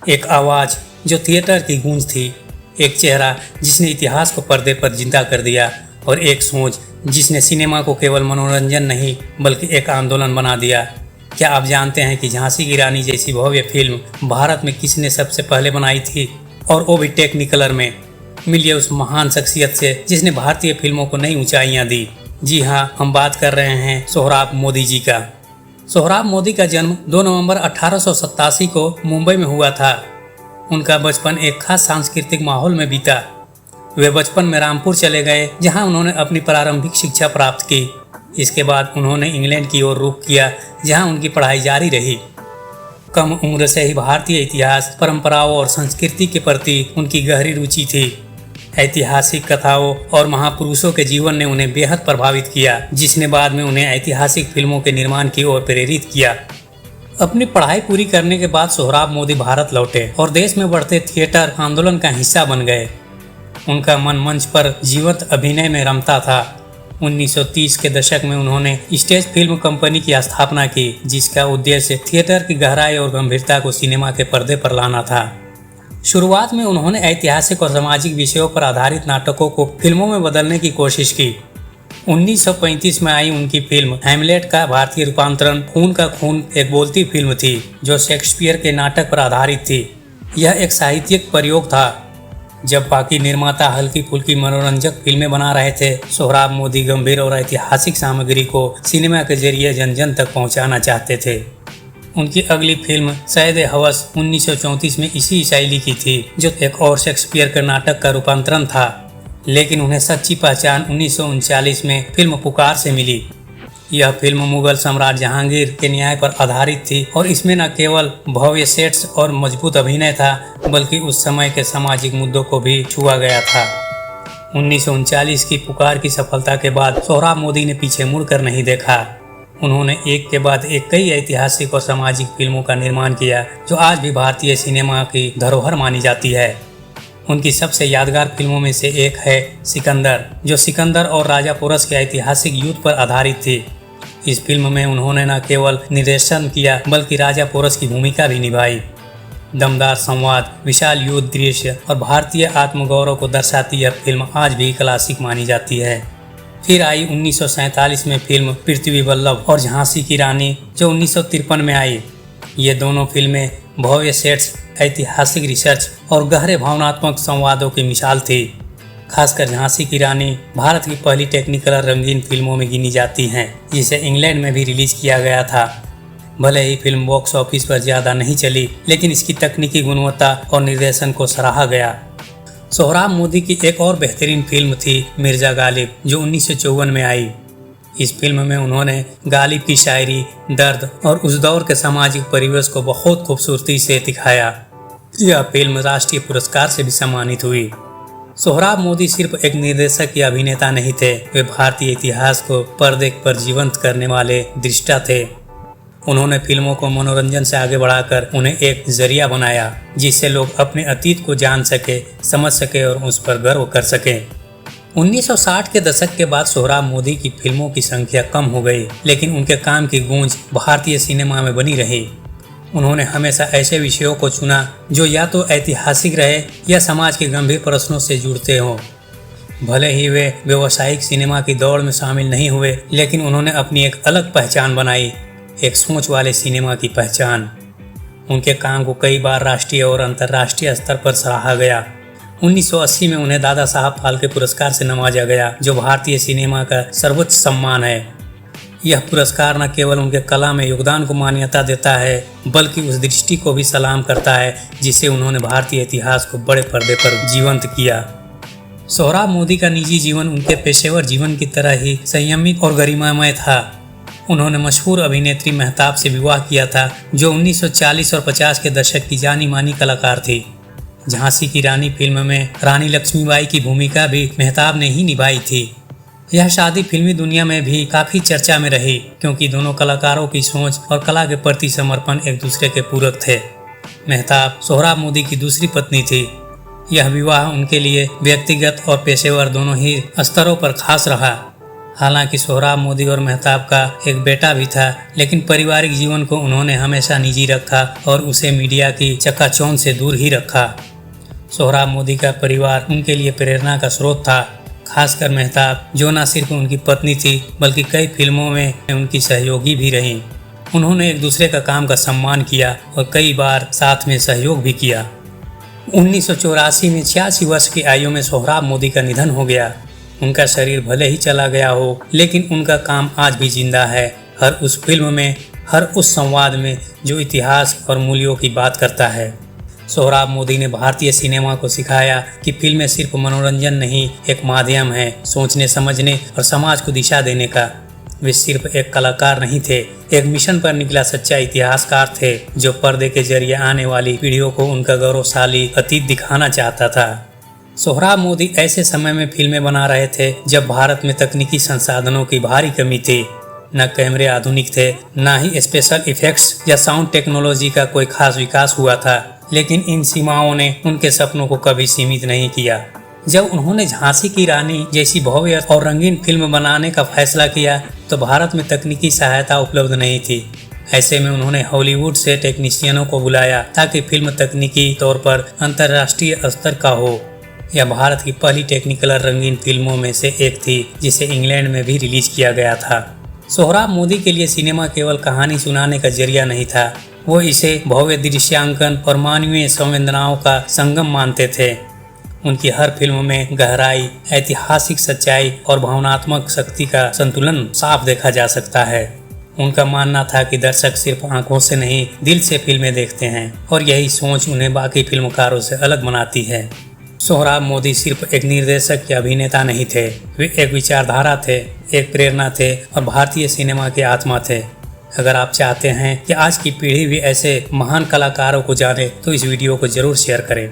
एक आवाज़ जो थिएटर की गूंज थी, एक चेहरा जिसने इतिहास को पर्दे पर जिंदा कर दिया और एक सोच जिसने सिनेमा को केवल मनोरंजन नहीं बल्कि एक आंदोलन बना दिया। क्या आप जानते हैं कि झांसी की रानी जैसी भव्य फिल्म भारत में किसने सबसे पहले बनाई थी, और वो भी टेक्निकलर में? मिलिए उस महान शख्सियत से जिसने भारतीय फिल्मों को नई ऊंचाइयां दी। जी हाँ, हम बात कर रहे हैं सोहराब मोदी जी का। सोहराब मोदी का जन्म 2 नवंबर 1887 को मुंबई में हुआ था। उनका बचपन एक खास सांस्कृतिक माहौल में बीता। वे बचपन में रामपुर चले गए, जहां उन्होंने अपनी प्रारंभिक शिक्षा प्राप्त की। इसके बाद उन्होंने इंग्लैंड की ओर रुख किया, जहां उनकी पढ़ाई जारी रही। कम उम्र से ही भारतीय इतिहास, परंपराओं और संस्कृति के प्रति उनकी गहरी रुचि थी। ऐतिहासिक कथाओं और महापुरुषों के जीवन ने उन्हें बेहद प्रभावित किया, जिसने बाद में उन्हें ऐतिहासिक फिल्मों के निर्माण की ओर प्रेरित किया। अपनी पढ़ाई पूरी करने के बाद सोहराब मोदी भारत लौटे और देश में बढ़ते थिएटर आंदोलन का हिस्सा बन गए। उनका मन मंच पर जीवंत अभिनय में रमता था। 1930 के दशक में उन्होंने स्टेज फिल्म कंपनी की स्थापना की, जिसका उद्देश्य थिएटर की गहराई और गंभीरता को सिनेमा के पर्दे पर लाना था। शुरुआत में उन्होंने ऐतिहासिक और सामाजिक विषयों पर आधारित नाटकों को फिल्मों में बदलने की कोशिश की। 1935 में आई उनकी फिल्म हैमलेट का भारतीय रूपांतरण खून का खून एक बोलती फिल्म थी, जो शेक्सपियर के नाटक पर आधारित थी। यह एक साहित्यिक प्रयोग था। जब बाकी निर्माता हल्की फुल्की मनोरंजक फिल्में बना रहे थे, सोहराब मोदी गंभीर और ऐतिहासिक सामग्री को सिनेमा के जरिए जन जन तक पहुंचाना चाहते थे। उनकी अगली फिल्म सैयद हवस 1934 में इसी शैली की थी, जो एक और शेक्सपियर के नाटक का रूपांतरण था। लेकिन उन्हें सच्ची पहचान 1939 में फिल्म पुकार से मिली। यह फिल्म मुगल सम्राट जहांगीर के न्याय पर आधारित थी और इसमें न केवल भव्य सेट्स और मजबूत अभिनय था, बल्कि उस समय के सामाजिक मुद्दों को भी छुआ गया था। 1939 की पुकार की सफलता के बाद सोहराब मोदी ने पीछे मुड़कर नहीं देखा। उन्होंने एक के बाद एक कई ऐतिहासिक और सामाजिक फिल्मों का निर्माण किया, जो आज भी भारतीय सिनेमा की धरोहर मानी जाती है। उनकी सबसे यादगार फिल्मों में से एक है सिकंदर, जो सिकंदर और राजा पोरस के ऐतिहासिक युद्ध पर आधारित थी। इस फिल्म में उन्होंने न केवल निर्देशन किया, बल्कि राजा पोरस की भूमिका भी निभाई। दमदार संवाद, विशाल युद्ध दृश्य और भारतीय आत्मगौरव को दर्शाती यह फिल्म आज भी क्लासिक मानी जाती है। फिर आई 1947 में फिल्म पृथ्वी वल्लभ और झांसी की रानी, जो 1953 में आई। ये दोनों फिल्में भव्य सेट्स, ऐतिहासिक रिसर्च और गहरे भावनात्मक संवादों की मिसाल थी। खासकर झांसी की रानी भारत की पहली टेक्निकलर रंगीन फिल्मों में गिनी जाती हैं, जिसे इंग्लैंड में भी रिलीज किया गया था। भले ही फिल्म बॉक्स ऑफिस पर ज़्यादा नहीं चली, लेकिन इसकी तकनीकी गुणवत्ता और निर्देशन को सराहा गया। सोहराब मोदी की एक और बेहतरीन फिल्म थी मिर्जा गालिब, जो 1954 में आई। इस फिल्म में उन्होंने गालिब की शायरी, दर्द और उस दौर के सामाजिक परिवेश को बहुत खूबसूरती से दिखाया। यह फिल्म राष्ट्रीय पुरस्कार से भी सम्मानित हुई। सोहराब मोदी सिर्फ एक निर्देशक या अभिनेता नहीं थे, वे भारतीय इतिहास को पर्दे पर जीवंत करने वाले दृष्टा थे। उन्होंने फिल्मों को मनोरंजन से आगे बढ़ाकर उन्हें एक जरिया बनाया, जिससे लोग अपने अतीत को जान सके, समझ सके और उस पर गर्व कर सके। 1960 के दशक के बाद सोहराब मोदी की फिल्मों की संख्या कम हो गई, लेकिन उनके काम की गूंज भारतीय सिनेमा में बनी रही। उन्होंने हमेशा ऐसे विषयों को चुना जो या तो ऐतिहासिक रहे या समाज के गंभीर प्रश्नों से जुड़ते हों। भले ही वे व्यावसायिक सिनेमा की दौड़ में शामिल नहीं हुए, लेकिन उन्होंने अपनी एक अलग पहचान बनाई, एक सोच वाले सिनेमा की पहचान। उनके काम को कई बार राष्ट्रीय और अंतर्राष्ट्रीय स्तर पर सराहा गया। 1980 में उन्हें दादा साहब फाल्के पुरस्कार से नवाजा गया, जो भारतीय सिनेमा का सर्वोच्च सम्मान है। यह पुरस्कार न केवल उनके कला में योगदान को मान्यता देता है, बल्कि उस दृष्टि को भी सलाम करता है जिसे उन्होंने भारतीय इतिहास को बड़े पर्दे पर जीवंत किया। सोहराब मोदी का निजी जीवन उनके पेशेवर जीवन की तरह ही संयमित और गरिमामय था। उन्होंने मशहूर अभिनेत्री मेहताब से विवाह किया था, जो 1940 और 50 के दशक की जानी मानी कलाकार थी। झांसी की रानी फिल्म में रानी लक्ष्मीबाई की भूमिका भी मेहताब ने ही निभाई थी। यह शादी फिल्मी दुनिया में भी काफी चर्चा में रही, क्योंकि दोनों कलाकारों की सोच और कला के प्रति समर्पण एक दूसरे के पूरक थे। मेहताब सोहराब मोदी की दूसरी पत्नी थी। यह विवाह उनके लिए व्यक्तिगत और पेशेवर दोनों ही स्तरों पर खास रहा। हालांकि सोहराब मोदी और मेहताब का एक बेटा भी था, लेकिन पारिवारिक जीवन को उन्होंने हमेशा निजी रखा और उसे मीडिया की चकाचौंध से दूर ही रखा। सोहराब मोदी का परिवार उनके लिए प्रेरणा का स्रोत था, खासकर मेहताब, जो न सिर्फ उनकी पत्नी थी बल्कि कई फिल्मों में उनकी सहयोगी भी रहीं। उन्होंने एक दूसरे का काम का सम्मान किया और कई बार साथ में सहयोग भी किया। 1984 में 86 वर्ष की आयु में सोहराब मोदी का निधन हो गया। उनका शरीर भले ही चला गया हो, लेकिन उनका काम आज भी जिंदा है, हर उस फिल्म में, हर उस संवाद में जो इतिहास और मूल्यों की बात करता है। सोहराब मोदी ने भारतीय सिनेमा को सिखाया कि फिल्में सिर्फ मनोरंजन नहीं, एक माध्यम है सोचने, समझने और समाज को दिशा देने का। वे सिर्फ एक कलाकार नहीं थे, एक मिशन पर निकला सच्चा इतिहासकार थे, जो पर्दे के जरिए आने वाली पीढ़ियों को उनका गौरवशाली अतीत दिखाना चाहता था। सोहराब मोदी ऐसे समय में फिल्में बना रहे थे जब भारत में तकनीकी संसाधनों की भारी कमी थी। न कैमरे आधुनिक थे, न ही स्पेशल इफेक्ट्स या साउंड टेक्नोलॉजी का कोई खास विकास हुआ था, लेकिन इन सीमाओं ने उनके सपनों को कभी सीमित नहीं किया। जब उन्होंने झांसी की रानी जैसी भव्य और रंगीन फिल्म बनाने का फैसला किया तो भारत में तकनीकी सहायता उपलब्ध नहीं थी। ऐसे में उन्होंने हॉलीवुड से टेक्नीशियनों को बुलाया ताकि फिल्म तकनीकी तौर पर अंतर्राष्ट्रीय स्तर का हो। यह भारत की पहली टेक्निकल रंगीन फिल्मों में से एक थी, जिसे इंग्लैंड में भी रिलीज किया गया था। सोहराब मोदी के लिए सिनेमा केवल कहानी सुनाने का जरिया नहीं था, वो इसे भव्य दृश्यांकन और मानवीय संवेदनाओं का संगम मानते थे। उनकी हर फिल्म में गहराई, ऐतिहासिक सच्चाई और भावनात्मक शक्ति का संतुलन साफ देखा जा सकता है। उनका मानना था कि दर्शक सिर्फ आंखों से नहीं, दिल से फिल्में देखते हैं और यही सोच उन्हें बाकी फिल्मकारों से अलग बनाती है। सोहराब मोदी सिर्फ एक निर्देशक या अभिनेता नहीं थे, वे एक विचारधारा थे, एक प्रेरणा थे और भारतीय सिनेमा के आत्मा थे। अगर आप चाहते हैं कि आज की पीढ़ी भी ऐसे महान कलाकारों को जाने तो इस वीडियो को जरूर शेयर करें।